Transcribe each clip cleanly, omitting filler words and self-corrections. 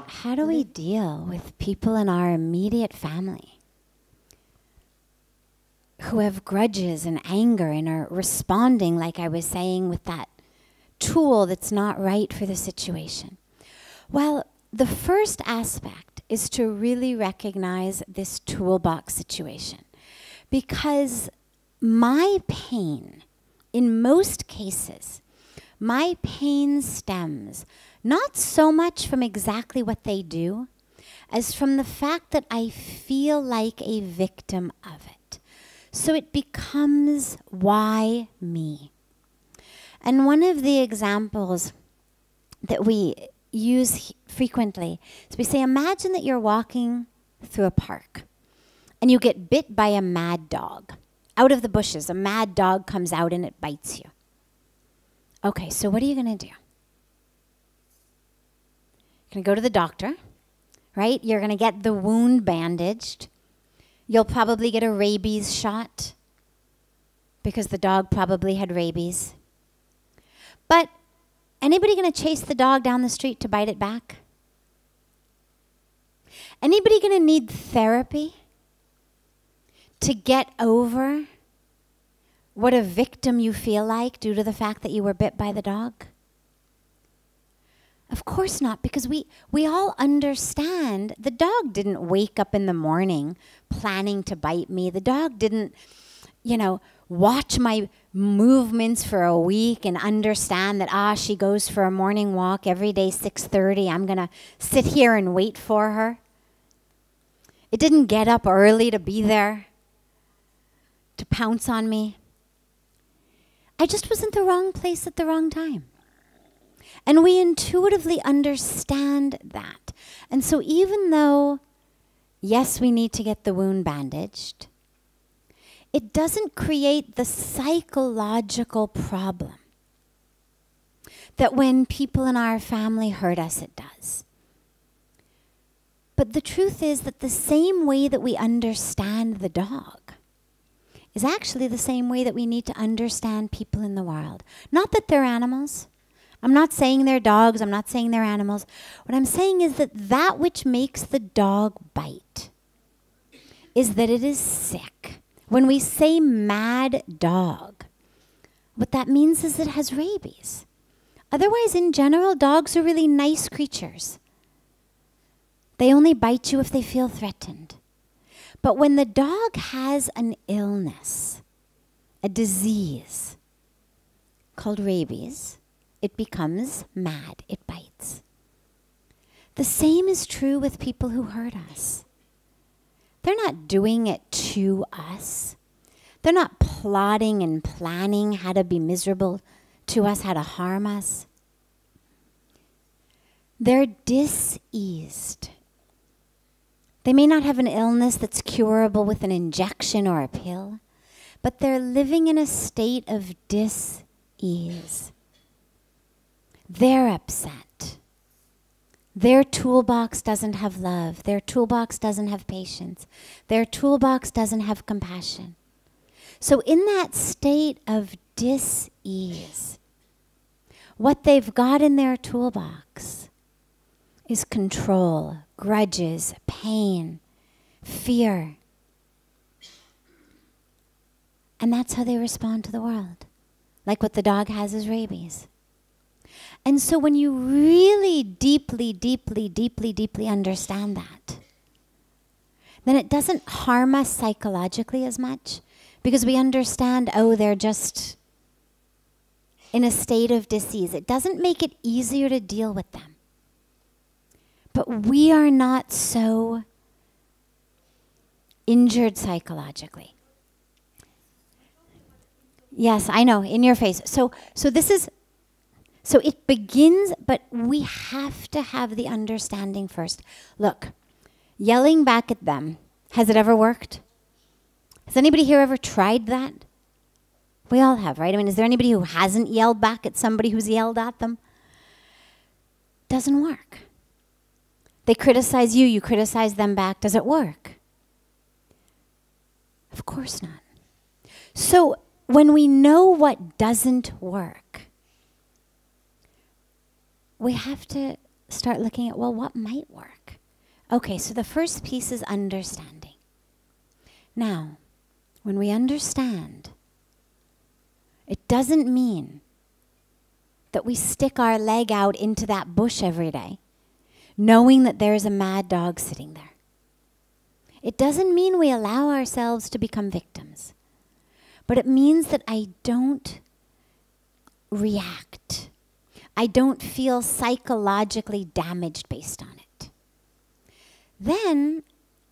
How do we deal with people in our immediate family who have grudges and anger and are responding, like I was saying, with that tool that's not right for the situation? Well, the first aspect is to really recognize this toolbox situation, because my pain, in most cases, my pain stems not so much from exactly what they do as from the fact that I feel like a victim of it. So it becomes, why me? And one of the examples that we use frequently is we say, imagine that you're walking through a park and you get bit by a mad dog. Out of the bushes, a mad dog comes out and it bites you. Okay, so what are you going to do? You're going to go to the doctor, right? You're going to get the wound bandaged. You'll probably get a rabies shot because the dog probably had rabies. But anybody going to chase the dog down the street to bite it back? Anybody going to need therapy to get over what a victim you feel like due to the fact that you were bit by the dog? Of course not, because we all understand the dog didn't wake up in the morning planning to bite me. The dog didn't, watch my movements for a week and understand that, she goes for a morning walk every day, 6:30. I'm going to sit here and wait for her. It didn't get up early to be there, to pounce on me. I just was in the wrong place at the wrong time. And we intuitively understand that. And so even though, yes, we need to get the wound bandaged, it doesn't create the psychological problem that when people in our family hurt us, it does. But the truth is that the same way that we understand the dog is actually the same way that we need to understand people in the world. Not that they're animals. I'm not saying they're dogs. I'm not saying they're animals. What I'm saying is that which makes the dog bite is that it is sick. When we say mad dog, what that means is it has rabies. Otherwise, in general, dogs are really nice creatures. They only bite you if they feel threatened. But when the dog has an illness, a disease called rabies, it becomes mad. It bites. The same is true with people who hurt us. They're not doing it to us. They're not plotting and planning how to be miserable to us, how to harm us. They're diseased. They may not have an illness that's curable with an injection or a pill, but they're living in a state of dis-ease. They're upset. Their toolbox doesn't have love. Their toolbox doesn't have patience. Their toolbox doesn't have compassion. So in that state of dis-ease, what they've got in their toolbox is control, grudges, pain, fear. And that's how they respond to the world. Like what the dog has is rabies. And so when you really deeply, deeply, deeply, deeply understand that, then it doesn't harm us psychologically as much because we understand, they're just in a state of disease. It doesn't make it easier to deal with them. But we are not so injured psychologically. Yes, I know, in your face. So it begins, but we have to have the understanding first. Look, yelling back at them, has it ever worked? Has anybody here ever tried that? We all have, right? I mean, is there anybody who hasn't yelled back at somebody who's yelled at them? Doesn't work. They criticize you, you criticize them back. Does it work? Of course not. So when we know what doesn't work, we have to start looking at, well, what might work? Okay, so the first piece is understanding. Now, when we understand, it doesn't mean that we stick our leg out into that bush every day, knowing that there's a mad dog sitting there. It doesn't mean we allow ourselves to become victims, but it means that I don't react. I don't feel psychologically damaged based on it. Then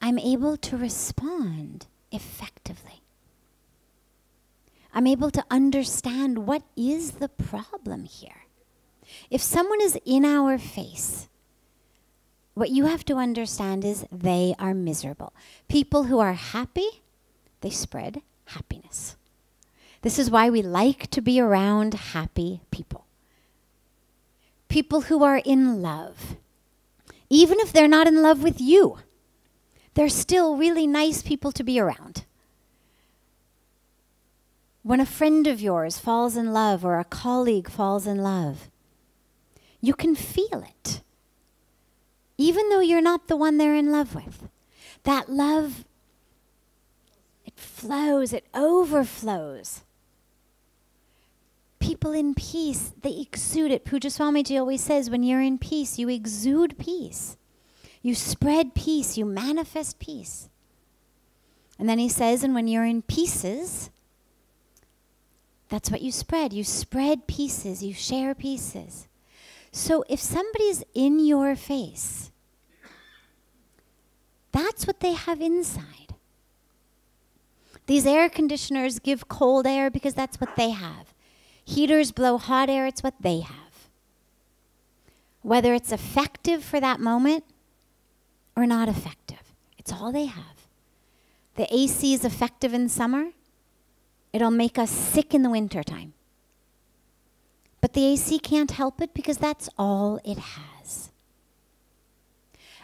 I'm able to respond effectively. I'm able to understand what is the problem here. If someone is in our face, what you have to understand is they are miserable. People who are happy, they spread happiness. This is why we like to be around happy people. People who are in love, even if they're not in love with you, they're still really nice people to be around. When a friend of yours falls in love or a colleague falls in love, you can feel it, even though you're not the one they're in love with. That love, it flows, it overflows. People in peace, they exude it. Puja Swamiji always says, when you're in peace, you exude peace. You spread peace, you manifest peace. And then he says, and when you're in pieces, that's what you spread. You spread pieces, you share pieces. So if somebody's in your face, that's what they have inside. These air conditioners give cold air because that's what they have. Heaters blow hot air, it's what they have. Whether it's effective for that moment or not effective, it's all they have. The AC is effective in summer. It'll make us sick in the wintertime. But the AC can't help it because that's all it has.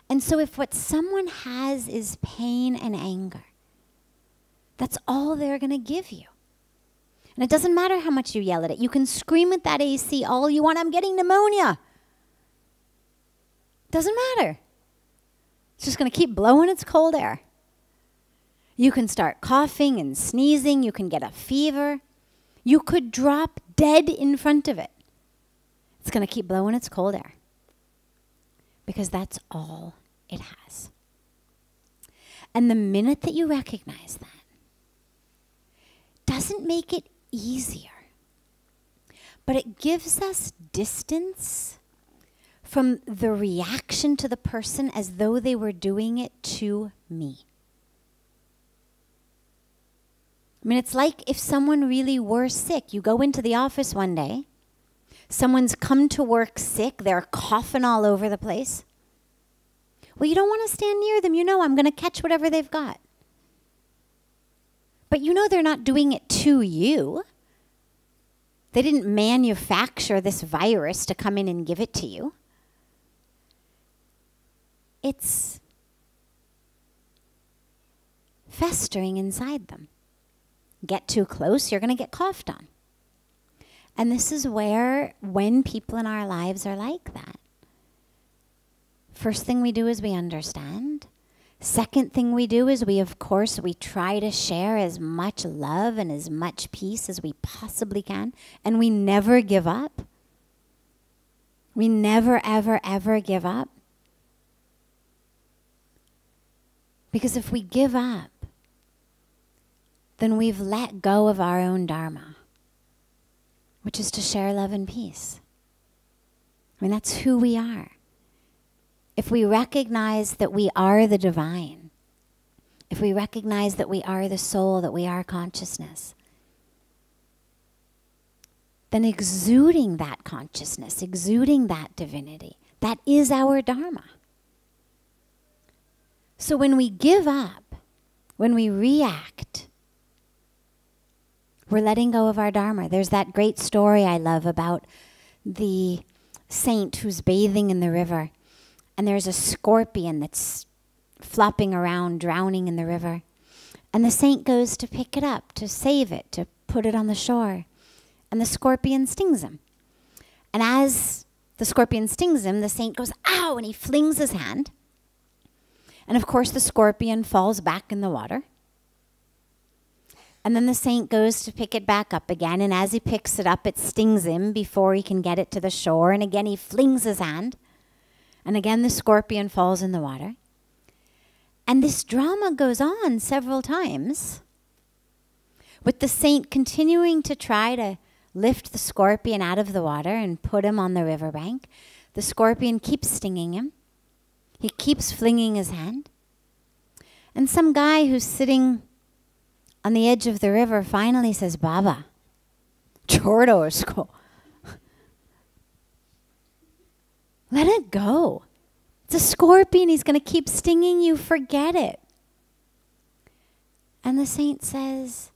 And so if what someone has is pain and anger, that's all they're going to give you. And it doesn't matter how much you yell at it. You can scream at that AC all you want. I'm getting pneumonia. Doesn't matter. It's just going to keep blowing its cold air. You can start coughing and sneezing. You can get a fever. You could drop dead in front of it. It's going to keep blowing its cold air because that's all it has. And the minute that you recognize that, doesn't make it easier, but it gives us distance from the reaction to the person as though they were doing it to me. I mean, it's like if someone really were sick. You go into the office one day, someone's come to work sick, they're coughing all over the place. Well, you don't want to stand near them. You know I'm going to catch whatever they've got. But you know they're not doing it to you. They didn't manufacture this virus to come in and give it to you. It's festering inside them. Get too close, you're going to get coughed on. And this is where, when people in our lives are like that, first thing we do is we understand. Second thing we do is we try to share as much love and as much peace as we possibly can. And we never give up. We never, ever, ever give up. Because if we give up, then we've let go of our own Dharma, which is to share love and peace. I mean, that's who we are. If we recognize that we are the divine, if we recognize that we are the soul, that we are consciousness, then exuding that consciousness, exuding that divinity, that is our Dharma. So when we give up, when we react, we're letting go of our Dharma. There's that great story I love about the saint who's bathing in the river. And there's a scorpion that's flopping around, drowning in the river. And the saint goes to pick it up, to save it, to put it on the shore. And the scorpion stings him. And as the scorpion stings him, the saint goes, ow, and he flings his hand. And of course, the scorpion falls back in the water. And then the saint goes to pick it back up again. And as he picks it up, it stings him before he can get it to the shore. And again, he flings his hand. And again, the scorpion falls in the water. And this drama goes on several times, with the saint continuing to try to lift the scorpion out of the water and put him on the riverbank. The scorpion keeps stinging him. He keeps flinging his hand. And some guy who's sitting on the edge of the river finally says, Baba, chodo usko. Let it go. It's a scorpion. He's going to keep stinging you. Forget it. And the saint says,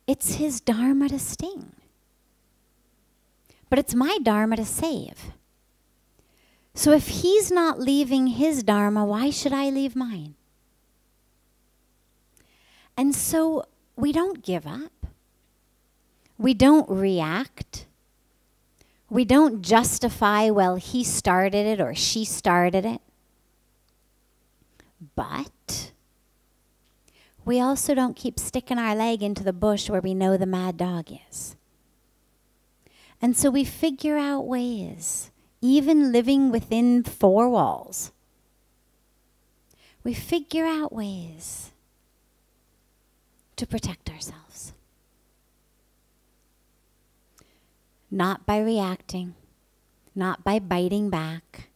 it's his dharma to sting. But it's my dharma to save. So if he's not leaving his dharma, why should I leave mine? And so we don't give up. We don't react. We don't justify, well, he started it or she started it. But we also don't keep sticking our leg into the bush where we know the mad dog is. And so we figure out ways, even living within four walls. We figure out ways to protect ourselves. Not by reacting, not by biting back,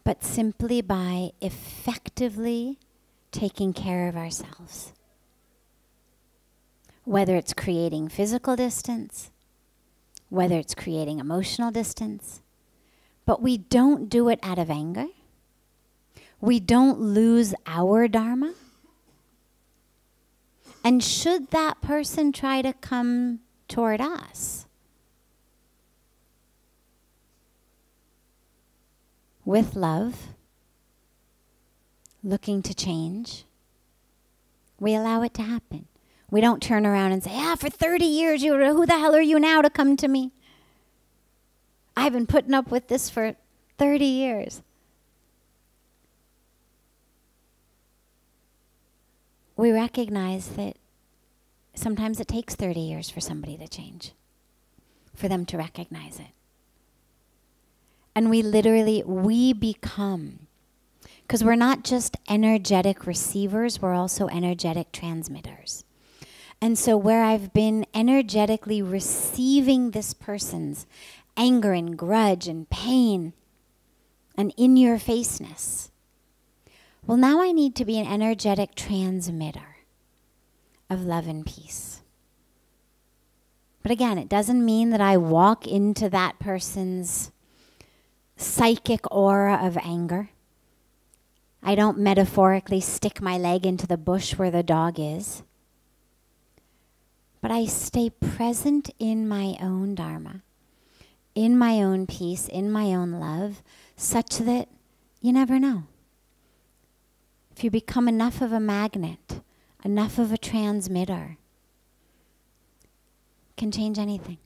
but simply by effectively taking care of ourselves. Whether it's creating physical distance, whether it's creating emotional distance, but we don't do it out of anger. We don't lose our dharma. And should that person try to come toward us with love, looking to change, we allow it to happen. We don't turn around and say, for 30 years, who the hell are you now to come to me? I've been putting up with this for 30 years. We recognize that sometimes it takes 30 years for somebody to change, for them to recognize it. And we become, because we're not just energetic receivers, we're also energetic transmitters. And so where I've been energetically receiving this person's anger and grudge and pain and in-your-faceness, well, now I need to be an energetic transmitter of love and peace. But again, it doesn't mean that I walk into that person's psychic aura of anger. I don't metaphorically stick my leg into the bush where the dog is. But I stay present in my own dharma, in my own peace, in my own love, such that you never know. If you become enough of a magnet, enough of a transmitter, can change anything.